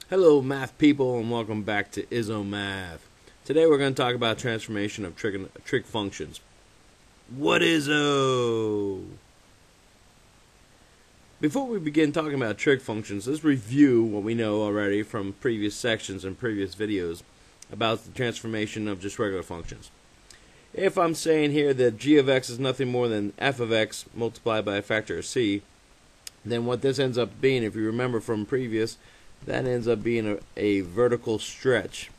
Hello math people and welcome back to ISO Today we're going to talk about transformation of trig functions. What ISO? Before we begin talking about trig functions, let's review what we know already from previous sections and previous videos about the transformation of just regular functions. If I'm saying here that g of x is nothing more than f of x multiplied by a factor of c, then what this ends up being, if you remember from previous, that ends up being a vertical stretch.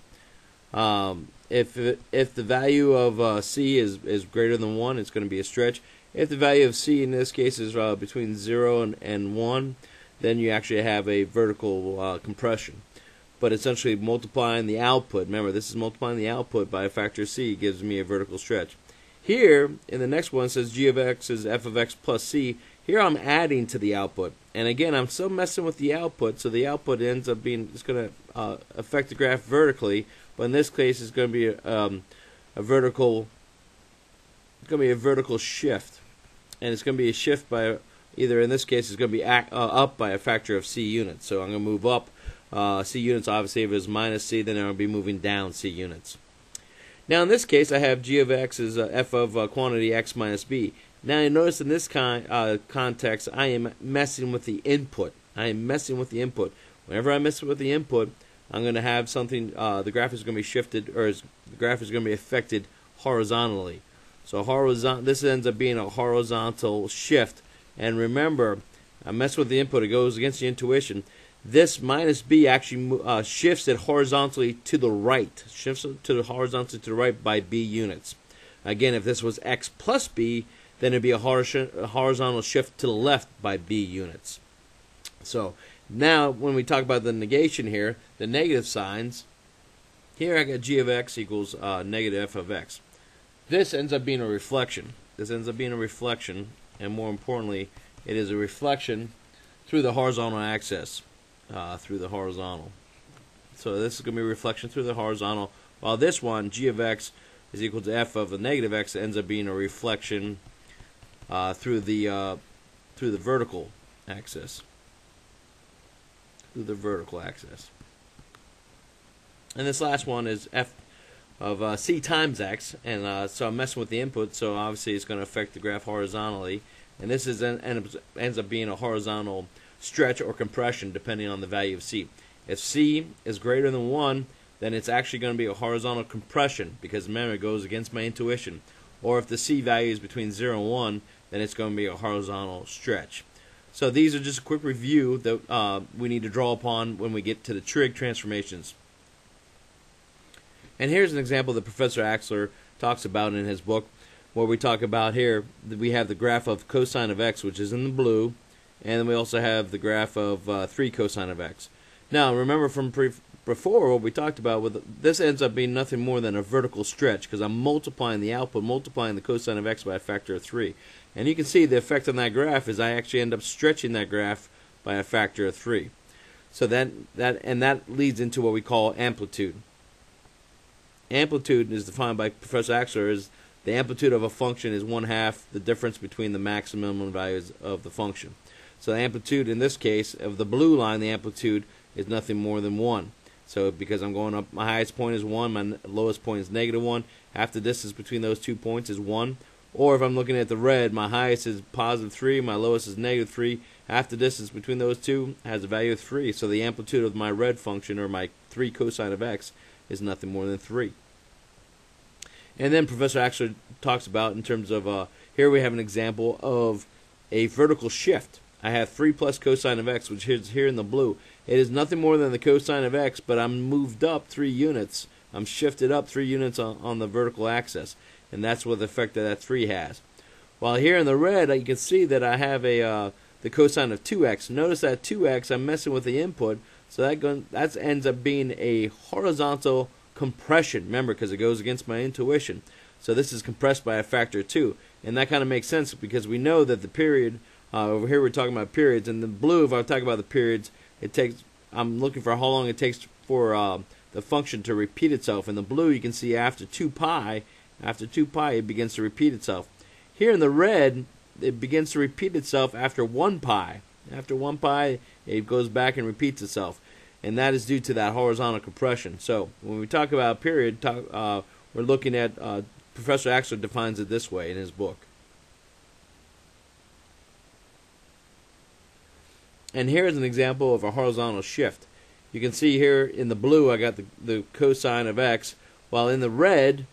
If the value of c is greater than 1, it's going to be a stretch. If the value of c in this case is between 0 and 1, then you actually have a vertical compression. But essentially multiplying the output, remember this is multiplying the output by a factor of c, gives me a vertical stretch. Here, in the next one, it says g of x is f of x plus c. Here I'm adding to the output. And again, I'm still messing with the output, so the output ends up being, it's going to affect the graph vertically, but in this case it's going to be a vertical shift. And it's going to be a shift by, either in this case it's going to be up by a factor of c units. So I'm going to move up c units, obviously if it's minus c, then I'm going to be moving down c units. Now in this case I have g of x is f of quantity x minus b. Now you notice in this context I am messing with the input. Whenever I mess with the input, I'm going to have something, the graph is going to be shifted, or the graph is going to be affected horizontally. So this ends up being a horizontal shift. And remember, I mess with the input, it goes against the intuition. This minus b actually shifts it horizontally to the right. Horizontally to the right by b units. Again, if this was x plus b, then it'd be a horizontal shift to the left by b units. So now when we talk about the negation here, the negative signs, here I got g of x equals negative f of x. This ends up being a reflection. And more importantly, it is a reflection through the horizontal axis. So this is going to be a reflection through the horizontal, while this one, g of x is equal to f of a negative x, ends up being a reflection through the vertical axis. And this last one is f of c times x, and so I'm messing with the input, so obviously it's going to affect the graph horizontally, and this ends up being a horizontal stretch or compression depending on the value of c. If c is greater than 1, then it's actually going to be a horizontal compression, because remember it goes against my intuition. Or if the c value is between 0 and 1, then it's going to be a horizontal stretch. So these are just a quick review that we need to draw upon when we get to the trig transformations. And here's an example that Professor Axler talks about in his book, where we talk about here that we have the graph of cosine of x, which is in the blue, and then we also have the graph of 3 cosine of x. Now remember from before what we talked about, this ends up being nothing more than a vertical stretch, because I'm multiplying the output, multiplying the cosine of x by a factor of 3. And you can see the effect on that graph is I actually end up stretching that graph by a factor of 3. So that leads into what we call amplitude. Amplitude is defined by Professor Axler as the amplitude of a function is 1/2 the difference between the maximum values of the function. So the amplitude in this case of the blue line, the amplitude is nothing more than 1. So because I'm going up, my highest point is 1, my lowest point is -1. Half the distance between those 2 points is 1. Or if I'm looking at the red, my highest is positive 3, my lowest is negative 3. Half the distance between those two has a value of 3. So the amplitude of my red function, or my 3 cosine of x, is nothing more than 3. And then Professor Axler talks about in terms of, here we have an example of a vertical shift. I have 3 plus cosine of x, which is here in the blue. It is nothing more than the cosine of x, but I'm moved up 3 units. I'm shifted up 3 units on the vertical axis. And that's what the effect that 3 has. While here in the red, you can see that I have the cosine of 2x. Notice that 2x, I'm messing with the input, so that ends up being a horizontal compression. Remember, because it goes against my intuition. So this is compressed by a factor of 2. And that kind of makes sense, because we know that the period, over here we're talking about periods. In the blue, if I'm talking about the periods, I'm looking for how long it takes for the function to repeat itself. In the blue, you can see after 2 pi, it begins to repeat itself. Here in the red, it begins to repeat itself after 1 pi. After 1 pi, it goes back and repeats itself. and that is due to that horizontal compression. So when we talk about period, we're looking at Professor Axler defines it this way in his book. And here's an example of a horizontal shift. You can see here in the blue I got the cosine of x, while in the red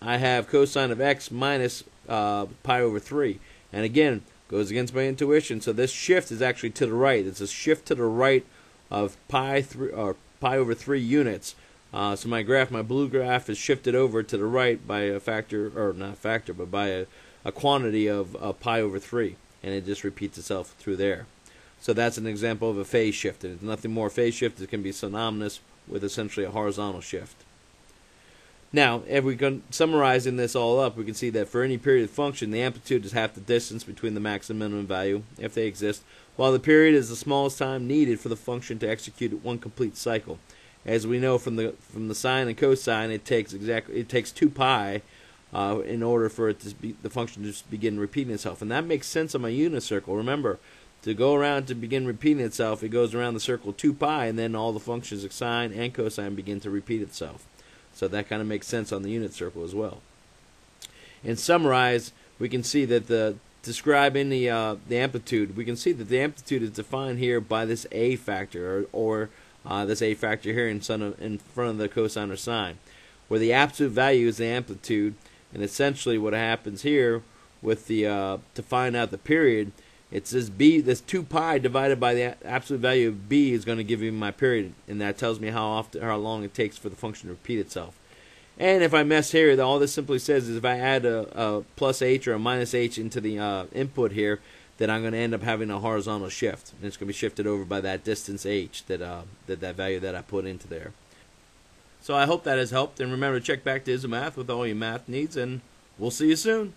I have cosine of x minus pi over 3. And again, goes against my intuition, so this shift is actually to the right. It's a shift to the right of pi over 3 units. So my blue graph is shifted over to the right by a factor, or not factor, but by a quantity of pi over 3, and it just repeats itself through there. So that's an example of a phase shift, and it's nothing more phase shift. It can be synonymous with essentially a horizontal shift. Now, if we can summarizing this all up, we can see that for any period function, the amplitude is half the distance between the maximum and minimum value, if they exist, while the period is the smallest time needed for the function to execute one complete cycle. As we know from the sine and cosine, it takes 2 pi in order for the function to begin repeating itself, and that makes sense on my unit circle. Remember, to go around to begin repeating itself, it goes around the circle 2 pi, and then all the functions of sine and cosine begin to repeat itself. So that kind of makes sense on the unit circle as well. And summarize, we can see that describing the amplitude, we can see that the amplitude is defined here by this a factor, or this a factor here in front of the cosine or sine, where the absolute value is the amplitude, and essentially what happens here with to find out the period, it says b, this 2 pi divided by the absolute value of b is going to give you my period, and that tells me how long it takes for the function to repeat itself. And if I mess here, all this simply says is if I add a plus h or a minus h into the input here, then I'm going to end up having a horizontal shift, and it's going to be shifted over by that distance h, that value that I put into there. So I hope that has helped, and remember to check back to ISOmath with all your math needs, and we'll see you soon.